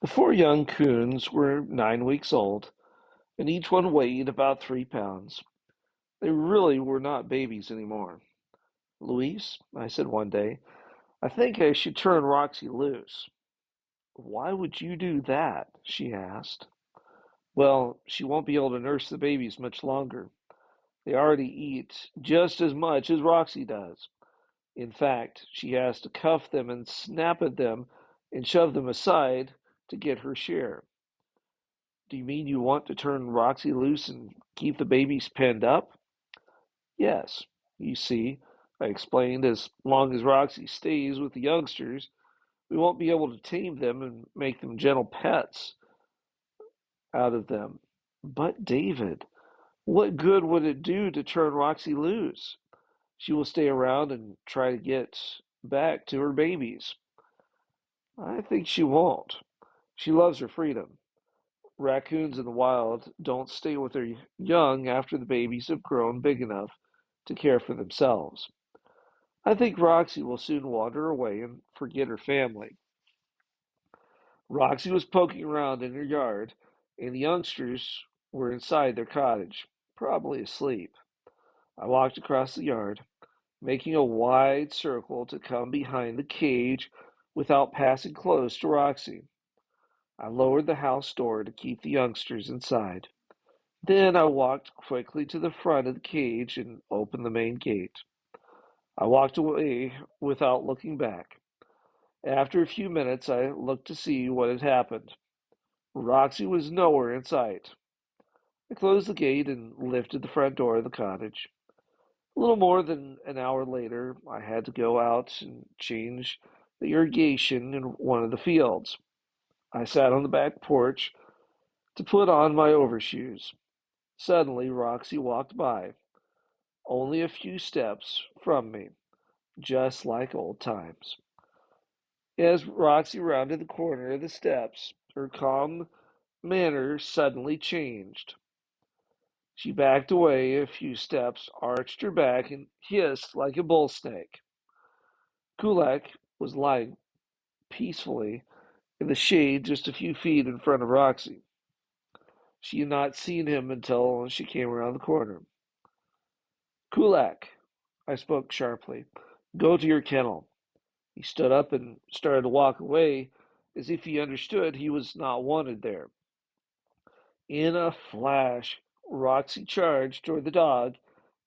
The four young coons were 9 weeks old, and each one weighed about 3 pounds. They really were not babies anymore. Louise, I said one day, I think I should turn Roxy loose. Why would you do that? She asked. Well, she won't be able to nurse the babies much longer. They already eat just as much as Roxy does. In fact, she has to cuff them and snap at them and shove them aside to get her share. Do you mean you want to turn Roxy loose and keep the babies penned up? Yes. You see, I explained, as long as Roxy stays with the youngsters, we won't be able to tame them and make them gentle pets out of them. But, David, what good would it do to turn Roxy loose? She will stay around and try to get back to her babies. I think she won't. She loves her freedom. Raccoons in the wild don't stay with their young after the babies have grown big enough to care for themselves. I think Roxy will soon wander away and forget her family. Roxy was poking around in her yard, and the youngsters were inside their cottage, probably asleep. I walked across the yard, making a wide circle to come behind the cage without passing close to Roxy. I lowered the house door to keep the youngsters inside. Then I walked quickly to the front of the cage and opened the main gate. I walked away without looking back. After a few minutes, I looked to see what had happened. Roxy was nowhere in sight. I closed the gate and lifted the front door of the cottage. A little more than an hour later, I had to go out and change the irrigation in one of the fields. I sat on the back porch to put on my overshoes. Suddenly, Roxy walked by, only a few steps from me, just like old times. As Roxy rounded the corner of the steps, her calm manner suddenly changed. She backed away a few steps, arched her back, and hissed like a bull snake. Kulak was lying peacefully in the shade just a few feet in front of Roxy. She had not seen him until she came around the corner. Kulak, I spoke sharply, go to your kennel. He stood up and started to walk away as if he understood he was not wanted there. In a flash, Roxy charged toward the dog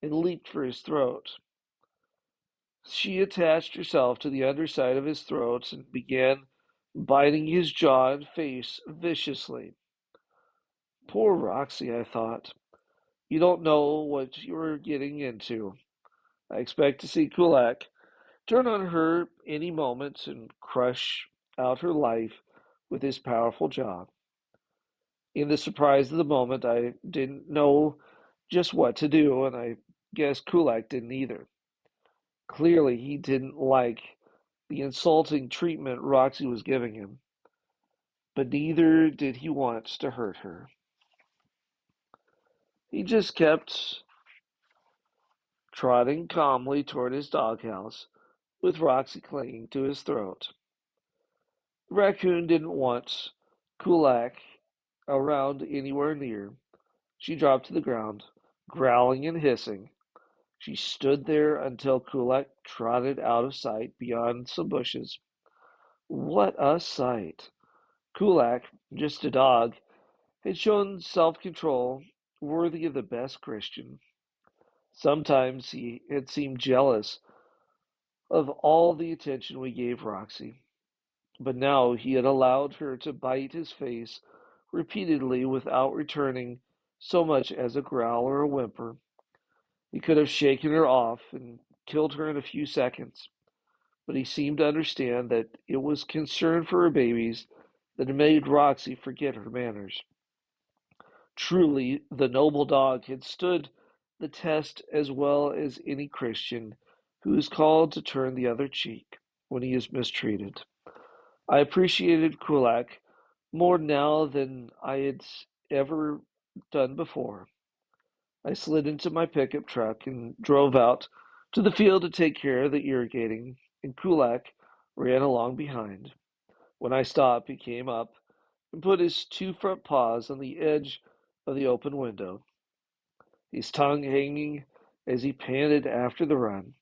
and leaped for his throat. She attached herself to the underside of his throat and began biting his jaw and face viciously. Poor Roxy, I thought. You don't know what you're getting into. I expect to see Kulak turn on her any moment and crush out her life with his powerful jaw. In the surprise of the moment, I didn't know just what to do, and I guess Kulak didn't either. Clearly, he didn't like the insulting treatment Roxy was giving him, but neither did he want to hurt her. He just kept trotting calmly toward his doghouse, with Roxy clinging to his throat. The raccoon didn't want Kulak around anywhere near. She dropped to the ground, growling and hissing. She stood there until Kulak trotted out of sight beyond some bushes. What a sight! Kulak, just a dog, had shown self-control worthy of the best Christian. Sometimes he had seemed jealous of all the attention we gave Roxy, but now he had allowed her to bite his face repeatedly without returning so much as a growl or a whimper. He could have shaken her off and killed her in a few seconds, but he seemed to understand that it was concern for her babies that had made Roxy forget her manners. Truly, the noble dog had stood the test as well as any Christian who is called to turn the other cheek when he is mistreated. I appreciated Kulak more now than I had ever done before. I slid into my pickup truck and drove out to the field to take care of the irrigating, and Kulak ran along behind. When I stopped, he came up and put his two front paws on the edge of the open window, his tongue hanging as he panted after the run.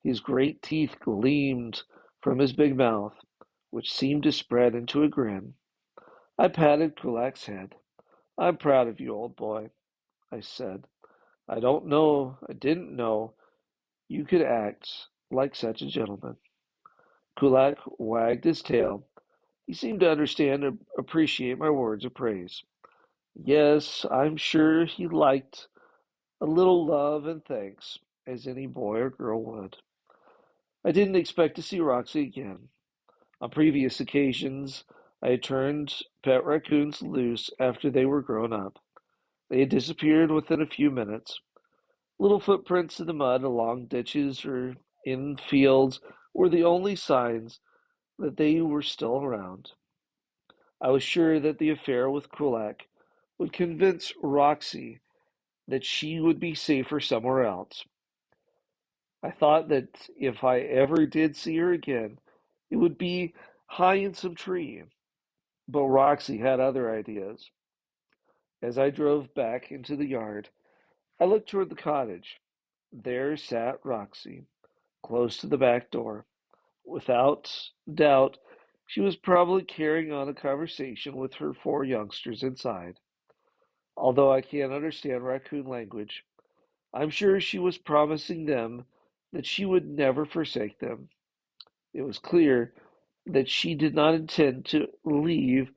His great teeth gleamed from his big mouth, which seemed to spread into a grin. I patted Kulak's head. "I'm proud of you, old boy," I said. I didn't know you could act like such a gentleman." Kulak wagged his tail. He seemed to understand and appreciate my words of praise. Yes, I'm sure he liked a little love and thanks, as any boy or girl would. I didn't expect to see Roxy again. On previous occasions, I had turned pet raccoons loose after they were grown up. They had disappeared within a few minutes. Little footprints in the mud along ditches or in fields were the only signs that they were still around. I was sure that the affair with Kulak would convince Roxy that she would be safer somewhere else. I thought that if I ever did see her again, it would be high in some tree. But Roxy had other ideas. As I drove back into the yard, I looked toward the cottage. There sat Roxy, close to the back door. Without doubt, she was probably carrying on a conversation with her four youngsters inside. Although I can't understand raccoon language, I'm sure she was promising them that she would never forsake them. It was clear that she did not intend to leave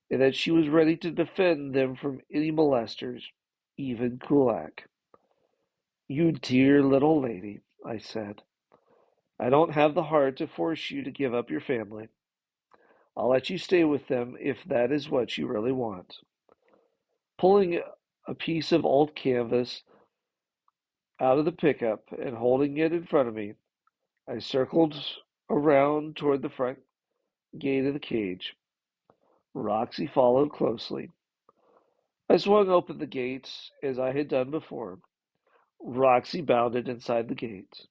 and that she was ready to defend them from any molesters, even Kulak. "You dear little lady," I said. "I don't have the heart to force you to give up your family. I'll let you stay with them if that is what you really want." Pulling a piece of old canvas out of the pickup and holding it in front of me, I circled around toward the front gate of the cage. Roxy followed closely. I swung open the gate as I had done before. Roxy bounded inside the gate.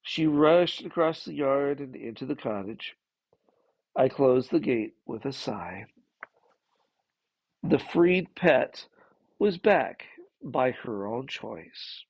She rushed across the yard and into the cottage. I closed the gate with a sigh. The freed pet was back by her own choice.